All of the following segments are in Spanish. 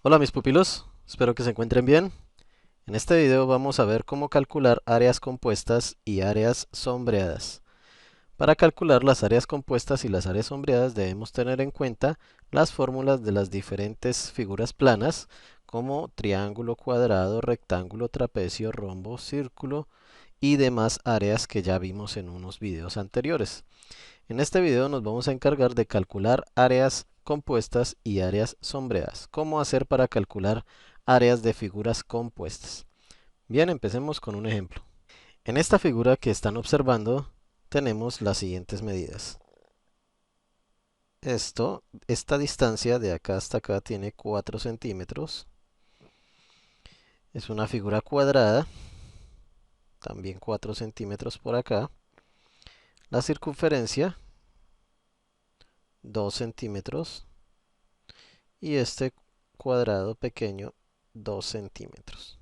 Hola mis pupilos, espero que se encuentren bien. En este video vamos a ver cómo calcular áreas compuestas y áreas sombreadas. Para calcular las áreas compuestas y las áreas sombreadas debemos tener en cuenta las fórmulas de las diferentes figuras planas como triángulo, cuadrado, rectángulo, trapecio, rombo, círculo y demás áreas que ya vimos en unos videos anteriores. En este video nos vamos a encargar de calcular áreas compuestas y áreas sombreadas. ¿Cómo hacer para calcular áreas de figuras compuestas? Bien, empecemos con un ejemplo. En esta figura que están observando tenemos las siguientes medidas. Esta distancia de acá hasta acá tiene 4 centímetros. Es una figura cuadrada, también 4 centímetros por acá. La circunferencia, 2 centímetros. Y este cuadrado pequeño, 2 centímetros.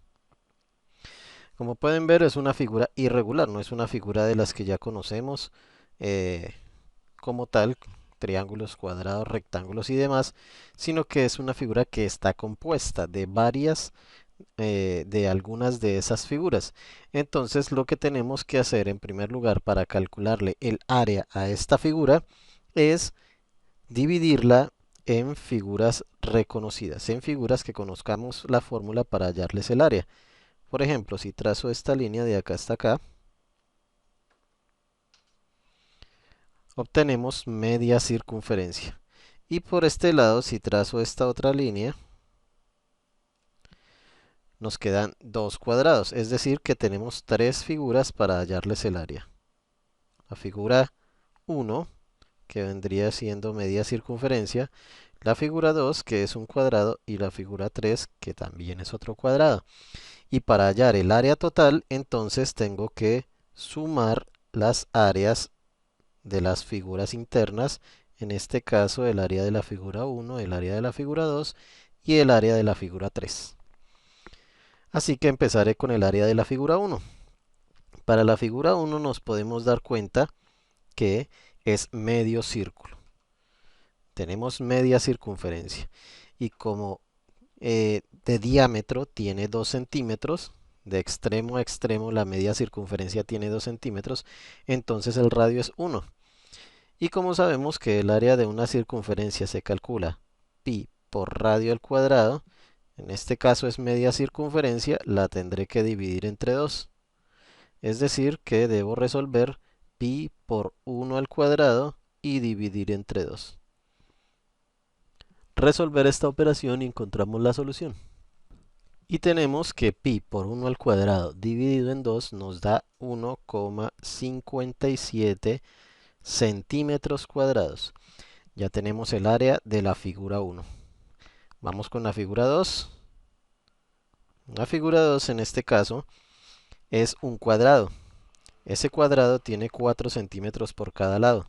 Como pueden ver, es una figura irregular, no es una figura de las que ya conocemos eh, como tal, triángulos, cuadrados, rectángulos y demás, sino que es una figura que está compuesta de de algunas de esas figuras. Entonces, lo que tenemos que hacer en primer lugar para calcularle el área a esta figura es dividirla en figuras reconocidas, en figuras que conozcamos la fórmula para hallarles el área. Por ejemplo, si trazo esta línea de acá hasta acá, obtenemos media circunferencia. Y por este lado, si trazo esta otra línea, nos quedan dos cuadrados, es decir, que tenemos tres figuras para hallarles el área. La figura 1, que vendría siendo media circunferencia, la figura 2, que es un cuadrado, y la figura 3, que también es otro cuadrado. Y para hallar el área total, entonces tengo que sumar las áreas de las figuras internas, en este caso el área de la figura 1, el área de la figura 2 y el área de la figura 3. Así que empezaré con el área de la figura 1. Para la figura 1 nos podemos dar cuenta que es medio círculo. Tenemos media circunferencia. Y como de diámetro tiene 2 centímetros, de extremo a extremo la media circunferencia tiene 2 centímetros, entonces el radio es 1. Y como sabemos que el área de una circunferencia se calcula pi por radio al cuadrado, en este caso es media circunferencia, la tendré que dividir entre 2. Es decir, que debo resolver pi por 1 al cuadrado y dividir entre 2. Resolver esta operación y encontramos la solución. Y tenemos que pi por 1 al cuadrado dividido en 2 nos da 1,57 centímetros cuadrados. Ya tenemos el área de la figura 1. Vamos con la figura 2. La figura 2 en este caso es un cuadrado. Ese cuadrado tiene 4 centímetros por cada lado.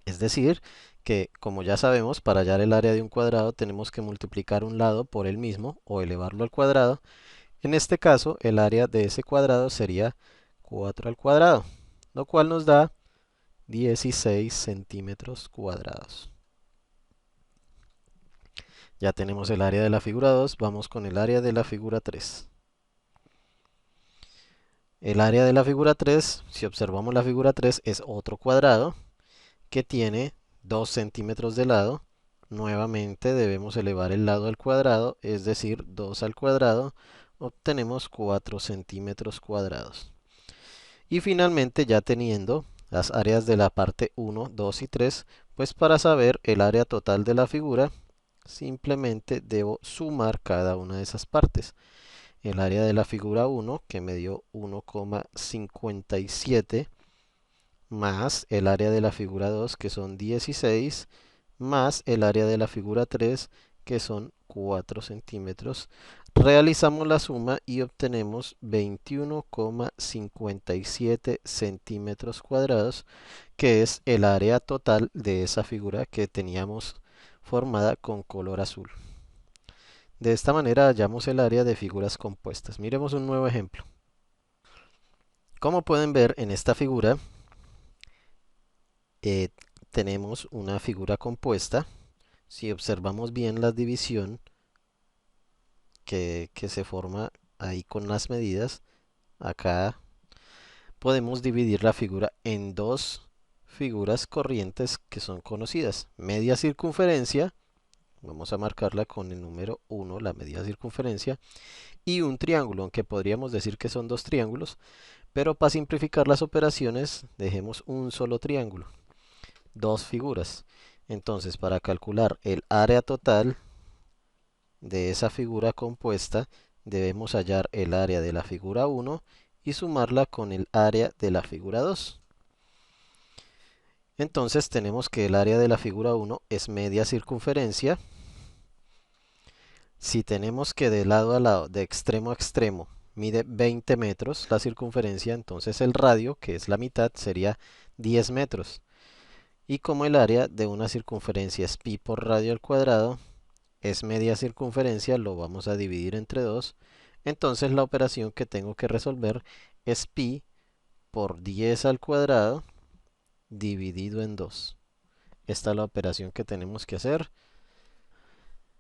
Es decir, que como ya sabemos, para hallar el área de un cuadrado tenemos que multiplicar un lado por el mismo o elevarlo al cuadrado. En este caso, el área de ese cuadrado sería 4 al cuadrado, lo cual nos da 16 centímetros cuadrados. Ya tenemos el área de la figura 2, vamos con el área de la figura 3. El área de la figura 3, si observamos la figura 3, es otro cuadrado que tiene 2 centímetros de lado. Nuevamente debemos elevar el lado al cuadrado, es decir, 2 al cuadrado, obtenemos 4 centímetros cuadrados. Y finalmente, ya teniendo las áreas de la parte 1, 2 y 3, pues para saber el área total de la figura, simplemente debo sumar cada una de esas partes. El área de la figura 1, que me dio 1,57, más el área de la figura 2, que son 16, más el área de la figura 3, que son 4 centímetros. Realizamos la suma y obtenemos 21,57 centímetros cuadrados, que es el área total de esa figura que teníamos formada con color azul. De esta manera hallamos el área de figuras compuestas. Miremos un nuevo ejemplo. Como pueden ver en esta figura, eh, tenemos una figura compuesta. Si observamos bien la división, que se forma ahí con las medidas. Acá podemos dividir la figura en dos figuras corrientes que son conocidas. Media circunferencia, vamos a marcarla con el número 1, la media circunferencia, y un triángulo, aunque podríamos decir que son dos triángulos, pero para simplificar las operaciones dejemos un solo triángulo, dos figuras. Entonces, para calcular el área total de esa figura compuesta, debemos hallar el área de la figura 1 y sumarla con el área de la figura 2. Entonces tenemos que el área de la figura 1 es media circunferencia. Si tenemos que de lado a lado, de extremo a extremo, mide 20 metros la circunferencia, entonces el radio, que es la mitad, sería 10 metros. Y como el área de una circunferencia es pi por radio al cuadrado, es media circunferencia, lo vamos a dividir entre 2. Entonces la operación que tengo que resolver es pi por 10 al cuadrado dividido en 2. Esta es la operación que tenemos que hacer.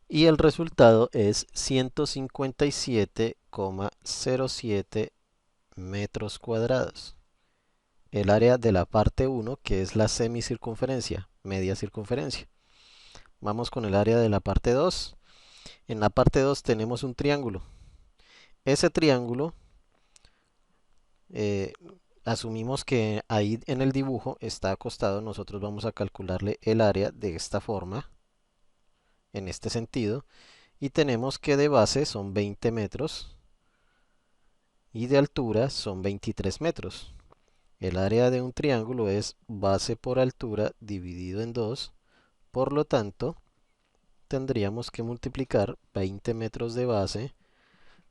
Y el resultado es 157,07 metros cuadrados. El área de la parte 1, que es la semicircunferencia, media circunferencia. Vamos con el área de la parte 2. En la parte 2 tenemos un triángulo. Ese triángulo, asumimos que ahí en el dibujo está acostado. Nosotros vamos a calcularle el área de esta forma, en este sentido. Y tenemos que de base son 20 metros y de altura son 23 metros. El área de un triángulo es base por altura dividido en 2. Por lo tanto, tendríamos que multiplicar 20 metros de base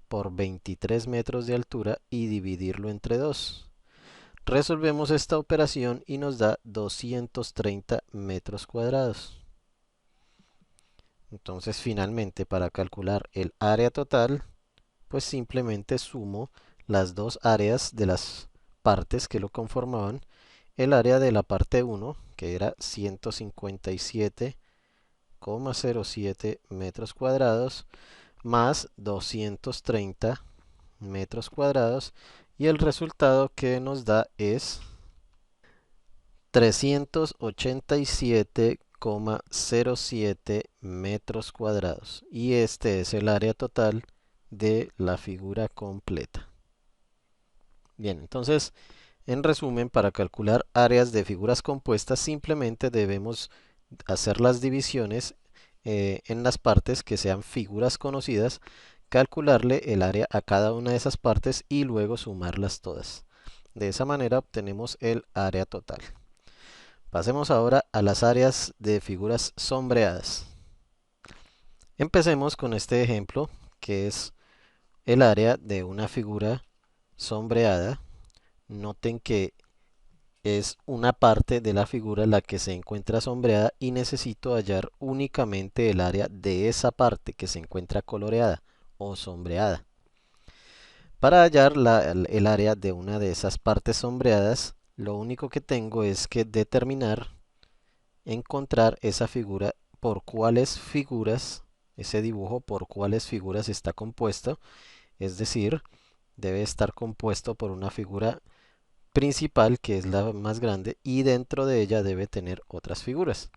por 23 metros de altura y dividirlo entre 2. Resolvemos esta operación y nos da 230 metros cuadrados. Entonces, finalmente, para calcular el área total, pues simplemente sumo las dos áreas de las partes que lo conformaban. El área de la parte 1, que era 157,07 metros cuadrados, más 230 metros cuadrados, y el resultado que nos da es 387,07 metros cuadrados. Y este es el área total de la figura completa. Bien, entonces, en resumen, para calcular áreas de figuras compuestas, simplemente debemos hacer las divisiones en las partes que sean figuras conocidas, calcularle el área a cada una de esas partes y luego sumarlas todas. De esa manera obtenemos el área total. Pasemos ahora a las áreas de figuras sombreadas. Empecemos con este ejemplo, que es el área de una figura sombreada. Noten que es una parte de la figura la que se encuentra sombreada y necesito hallar únicamente el área de esa parte que se encuentra coloreada o sombreada. Para hallar el área de una de esas partes sombreadas, lo único que tengo es que determinar, encontrar esa figura por cuáles figuras, ese dibujo por cuáles figuras está compuesto, es decir, debe estar compuesto por una figura principal, que es la más grande, y dentro de ella debe tener otras figuras.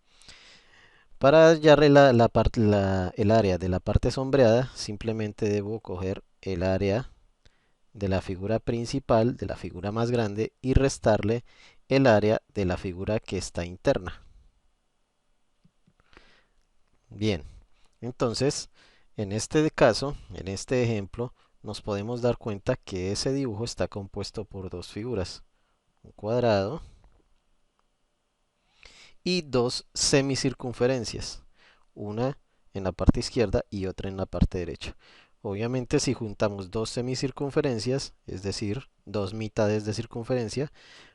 Para hallar el área de la parte sombreada, simplemente debo coger el área de la figura principal, de la figura más grande, y restarle el área de la figura que está interna. Bien, entonces, en este caso, en este ejemplo, nos podemos dar cuenta que ese dibujo está compuesto por dos figuras, un cuadrado y dos semicircunferencias, una en la parte izquierda y otra en la parte derecha. Obviamente, si juntamos dos semicircunferencias, es decir, dos mitades de circunferencia,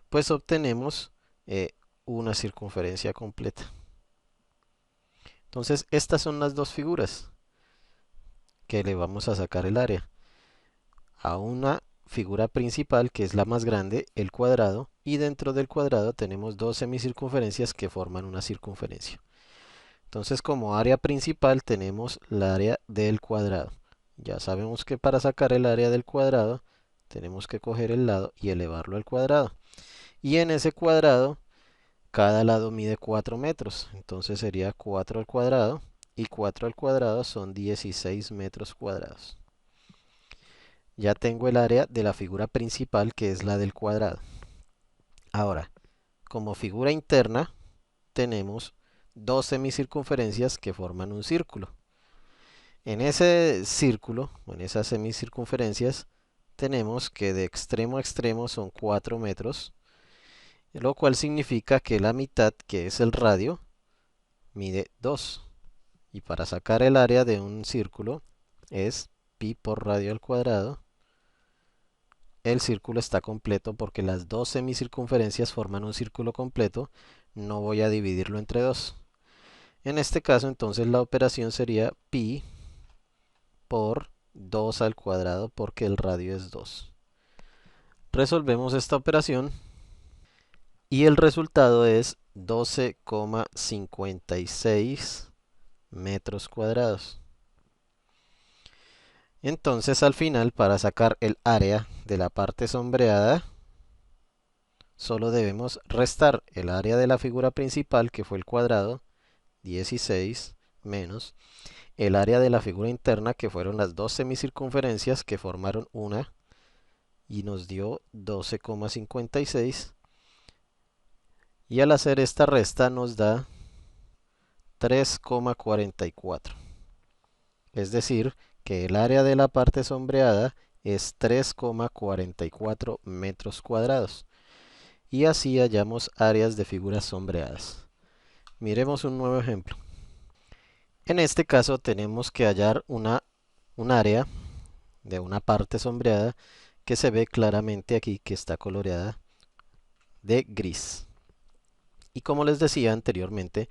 pues obtenemos una circunferencia completa. Entonces, estas son las dos figuras que le vamos a sacar el área. A una figura principal, que es la más grande, el cuadrado, y dentro del cuadrado tenemos dos semicircunferencias que forman una circunferencia. Entonces, como área principal tenemos el área del cuadrado. Ya sabemos que para sacar el área del cuadrado tenemos que coger el lado y elevarlo al cuadrado. Y en ese cuadrado, cada lado mide 4 metros. Entonces sería 4 al cuadrado. Y 4 al cuadrado son 16 metros cuadrados. Ya tengo el área de la figura principal, que es la del cuadrado. Ahora, como figura interna, tenemos dos semicircunferencias que forman un círculo. En ese círculo, o en esas semicircunferencias, tenemos que de extremo a extremo son 4 metros, lo cual significa que la mitad, que es el radio, mide 2. Y para sacar el área de un círculo es pi por radio al cuadrado. El círculo está completo porque las dos semicircunferencias forman un círculo completo. No voy a dividirlo entre 2. En este caso, entonces la operación sería pi por 2 al cuadrado porque el radio es 2. Resolvemos esta operación y el resultado es 12,56 metros cuadrados. Entonces al final, para sacar el área de la parte sombreada, solo debemos restar el área de la figura principal, que fue el cuadrado, 16, menos el área de la figura interna, que fueron las dos semicircunferencias que formaron una, y nos dio 12,56. Y al hacer esta resta nos da 3,44. Es decir, que el área de la parte sombreada es 3,44 metros cuadrados. Y así hallamos áreas de figuras sombreadas. Miremos un nuevo ejemplo. En este caso tenemos que hallar un área de una parte sombreada que se ve claramente aquí, que está coloreada de gris. Y como les decía anteriormente,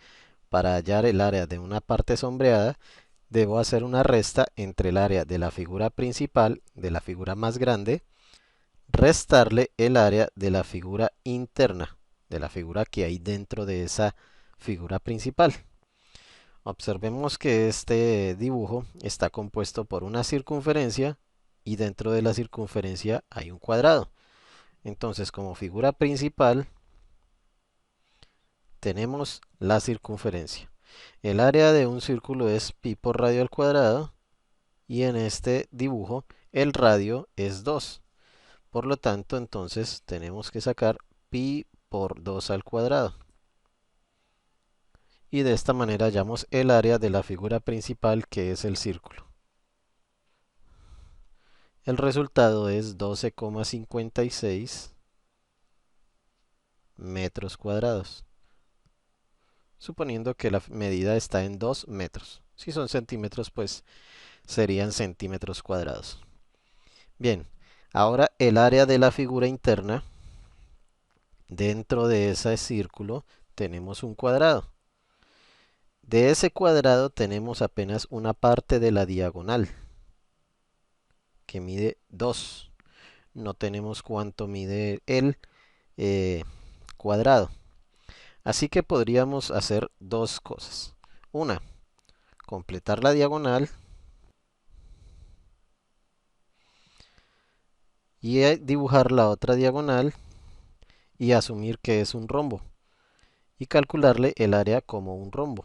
para hallar el área de una parte sombreada, debo hacer una resta entre el área de la figura principal, de la figura más grande, restarle el área de la figura interna, de la figura que hay dentro de esa figura principal. Observemos que este dibujo está compuesto por una circunferencia y dentro de la circunferencia hay un cuadrado. Entonces, como figura principal, tenemos la circunferencia. El área de un círculo es pi por radio al cuadrado y en este dibujo el radio es 2. Por lo tanto, entonces tenemos que sacar pi por 2 al cuadrado. Y de esta manera hallamos el área de la figura principal, que es el círculo. El resultado es 12,56 metros cuadrados, suponiendo que la medida está en 2 metros. Si son centímetros, pues serían centímetros cuadrados. Bien, ahora el área de la figura interna, dentro de ese círculo tenemos un cuadrado. De ese cuadrado tenemos apenas una parte de la diagonal, que mide 2. No tenemos cuánto mide el cuadrado. Así que podríamos hacer dos cosas. Una, completar la diagonal y dibujar la otra diagonal y asumir que es un rombo y calcularle el área como un rombo.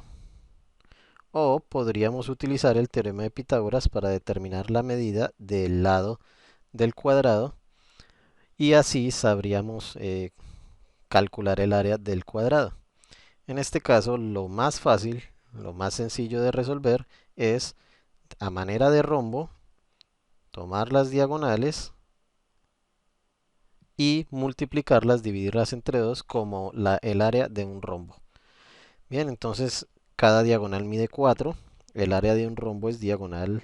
O podríamos utilizar el teorema de Pitágoras para determinar la medida del lado del cuadrado y así sabríamos calcular el área del cuadrado. En este caso, lo más fácil, lo más sencillo de resolver es, a manera de rombo, tomar las diagonales y multiplicarlas, dividirlas entre 2 como el área de un rombo. Bien, entonces cada diagonal mide 4. El área de un rombo es diagonal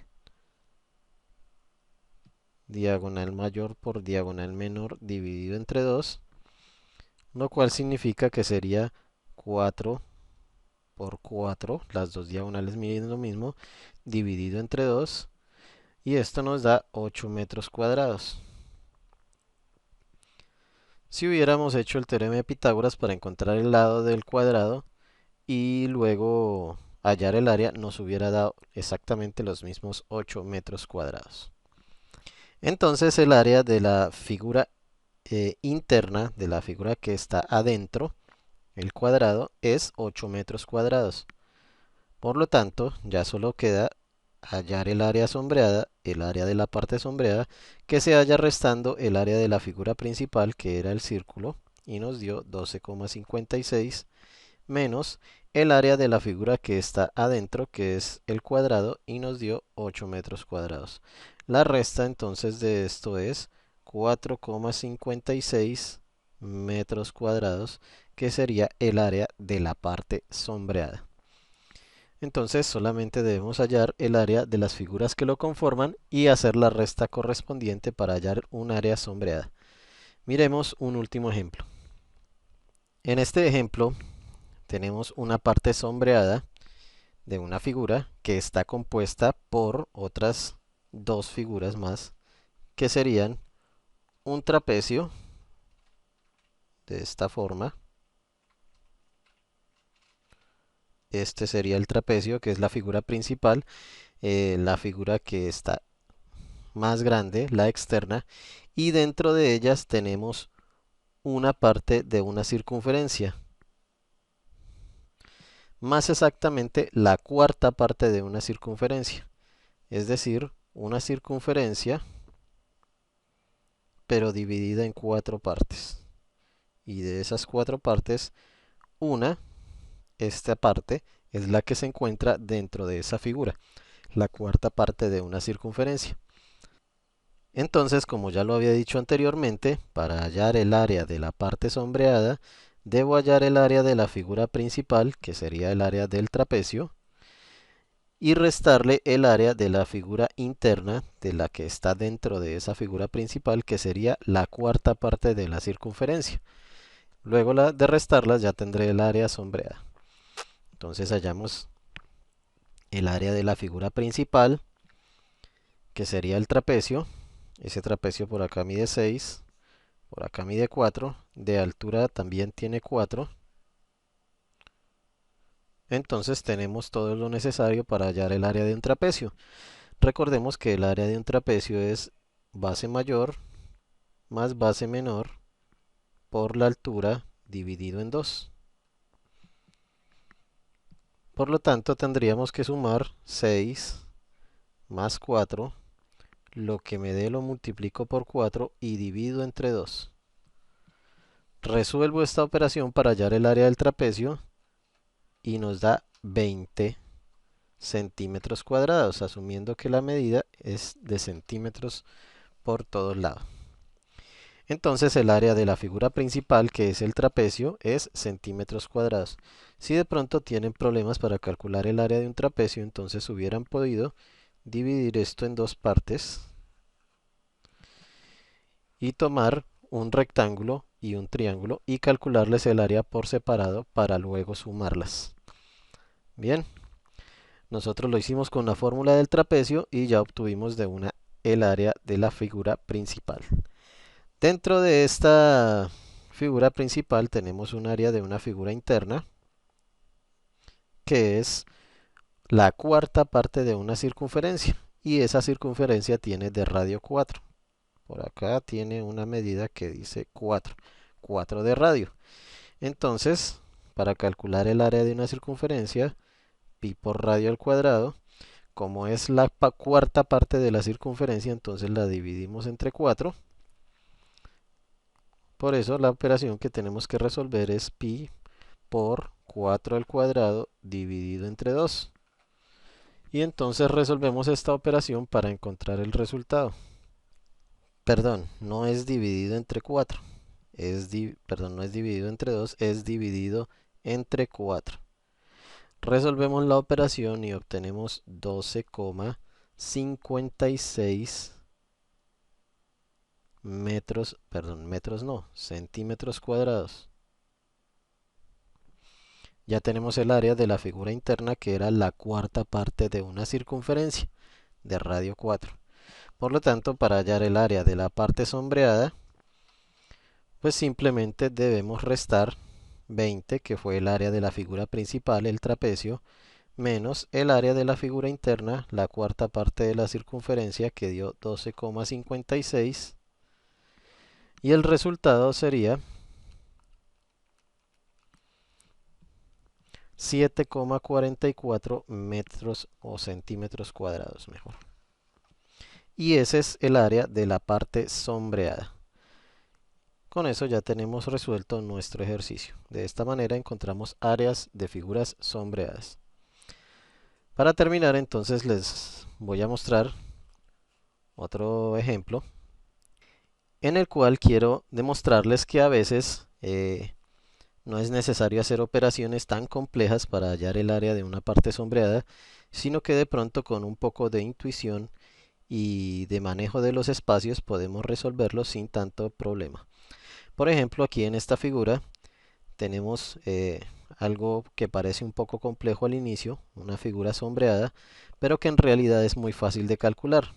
mayor por diagonal menor dividido entre 2, lo cual significa que sería 4 por 4, las dos diagonales miden lo mismo, dividido entre 2, y esto nos da 8 metros cuadrados. Si hubiéramos hecho el teorema de Pitágoras para encontrar el lado del cuadrado y luego hallar el área nos hubiera dado exactamente los mismos 8 metros cuadrados. Entonces el área de la figura interna, de la figura que está adentro, el cuadrado, es 8 metros cuadrados. Por lo tanto, ya solo queda hallar el área sombreada, el área de la parte sombreada, que se halla restando el área de la figura principal, que era el círculo, y nos dio 12,56, menos el área de la figura que está adentro, que es el cuadrado, y nos dio 8 metros cuadrados. La resta entonces de esto es 4,56 metros cuadrados, que sería el área de la parte sombreada. Entonces solamente debemos hallar el área de las figuras que lo conforman y hacer la resta correspondiente para hallar un área sombreada. Miremos un último ejemplo. En este ejemplo tenemos una parte sombreada de una figura que está compuesta por otras dos figuras más, que serían un trapecio de esta forma. Este sería el trapecio, que es la figura principal, la figura que está más grande, la externa, y dentro de ellas tenemos una parte de una circunferencia, más exactamente la cuarta parte de una circunferencia, es decir, una circunferencia pero dividida en cuatro partes, y de esas cuatro partes, esta parte es la que se encuentra dentro de esa figura, la cuarta parte de una circunferencia. Entonces, como ya lo había dicho anteriormente, para hallar el área de la parte sombreada, debo hallar el área de la figura principal, que sería el área del trapecio, y restarle el área de la figura interna, de la que está dentro de esa figura principal, que sería la cuarta parte de la circunferencia. Luego de restarlas ya tendré el área sombreada. Entonces hallamos el área de la figura principal, que sería el trapecio. Ese trapecio por acá mide 6, por acá mide 4, de altura también tiene 4. Entonces tenemos todo lo necesario para hallar el área de un trapecio. Recordemos que el área de un trapecio es base mayor más base menor por la altura dividido en 2. Por lo tanto tendríamos que sumar 6 más 4, lo que me dé lo multiplico por 4 y divido entre 2. Resuelvo esta operación para hallar el área del trapecio y nos da 20 centímetros cuadrados, asumiendo que la medida es de centímetros por todos lados. Entonces el área de la figura principal, que es el trapecio, es centímetros cuadrados. Si de pronto tienen problemas para calcular el área de un trapecio, entonces hubieran podido dividir esto en dos partes y tomar un rectángulo y un triángulo y calcularles el área por separado para luego sumarlas. Bien, nosotros lo hicimos con la fórmula del trapecio y ya obtuvimos de una el área de la figura principal. Dentro de esta figura principal tenemos un área de una figura interna, que es la cuarta parte de una circunferencia, y esa circunferencia tiene de radio 4. Por acá tiene una medida que dice 4, 4 de radio. Entonces, para calcular el área de una circunferencia, pi por radio al cuadrado, como es la cuarta parte de la circunferencia, entonces la dividimos entre 4. Por eso la operación que tenemos que resolver es pi por 4 al cuadrado dividido entre 2. Y entonces resolvemos esta operación para encontrar el resultado. Perdón, no es dividido entre 4. Perdón, no es dividido entre 2, es dividido entre 4. Resolvemos la operación y obtenemos 12,56 metros, perdón, metros no, centímetros cuadrados. Ya tenemos el área de la figura interna, que era la cuarta parte de una circunferencia de radio 4. Por lo tanto, para hallar el área de la parte sombreada, pues simplemente debemos restar 20, que fue el área de la figura principal, el trapecio, menos el área de la figura interna, la cuarta parte de la circunferencia que dio 12,56 y el resultado sería 7,44 metros o centímetros cuadrados mejor. Y ese es el área de la parte sombreada. Con eso ya tenemos resuelto nuestro ejercicio. De esta manera encontramos áreas de figuras sombreadas. Para terminar, entonces les voy a mostrar otro ejemplo en el cual quiero demostrarles que a veces no es necesario hacer operaciones tan complejas para hallar el área de una parte sombreada, sino que de pronto con un poco de intuición y de manejo de los espacios podemos resolverlo sin tanto problema. Por ejemplo, aquí en esta figura tenemos algo que parece un poco complejo al inicio, una figura sombreada, pero que en realidad es muy fácil de calcular.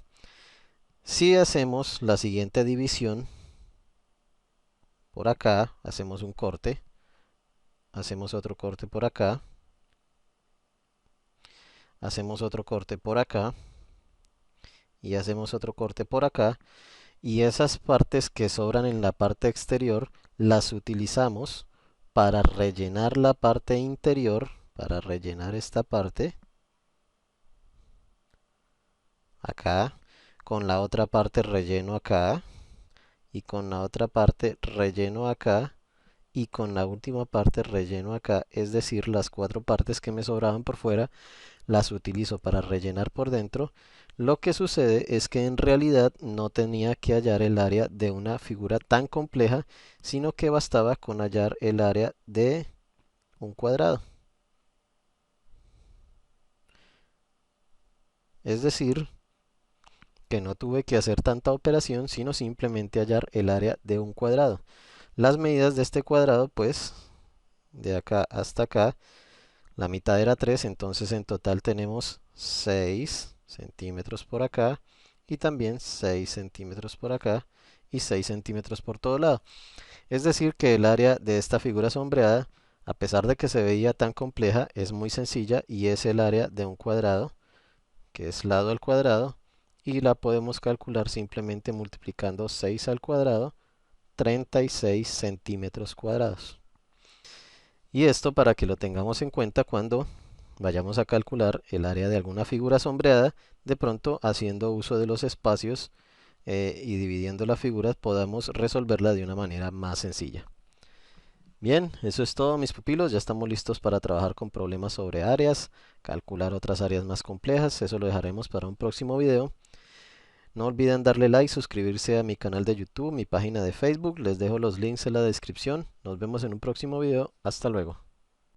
Si hacemos la siguiente división, por acá hacemos un corte, hacemos otro corte por acá, hacemos otro corte por acá y hacemos otro corte por acá, y esas partes que sobran en la parte exterior las utilizamos para rellenar la parte interior, para rellenar esta parte acá, con la otra parte relleno acá, y con la otra parte relleno acá, y con la última parte relleno acá, es decir, las cuatro partes que me sobraban por fuera las utilizo para rellenar por dentro. Lo que sucede es que en realidad no tenía que hallar el área de una figura tan compleja, sino que bastaba con hallar el área de un cuadrado. Es decir, que no tuve que hacer tanta operación, sino simplemente hallar el área de un cuadrado. Las medidas de este cuadrado, pues, de acá hasta acá, la mitad era 3, entonces en total tenemos 6 centímetros por acá y también 6 centímetros por acá y 6 centímetros por todo lado. Es decir que el área de esta figura sombreada, a pesar de que se veía tan compleja, es muy sencilla y es el área de un cuadrado, que es lado al cuadrado, y la podemos calcular simplemente multiplicando 6 al cuadrado, 36 centímetros cuadrados. Y esto para que lo tengamos en cuenta cuando vayamos a calcular el área de alguna figura sombreada, de pronto haciendo uso de los espacios y dividiendo la figura podamos resolverla de una manera más sencilla. Bien, eso es todo mis pupilos, ya estamos listos para trabajar con problemas sobre áreas, calcular otras áreas más complejas, eso lo dejaremos para un próximo video. No olviden darle like, suscribirse a mi canal de YouTube, mi página de Facebook, les dejo los links en la descripción. Nos vemos en un próximo video, hasta luego.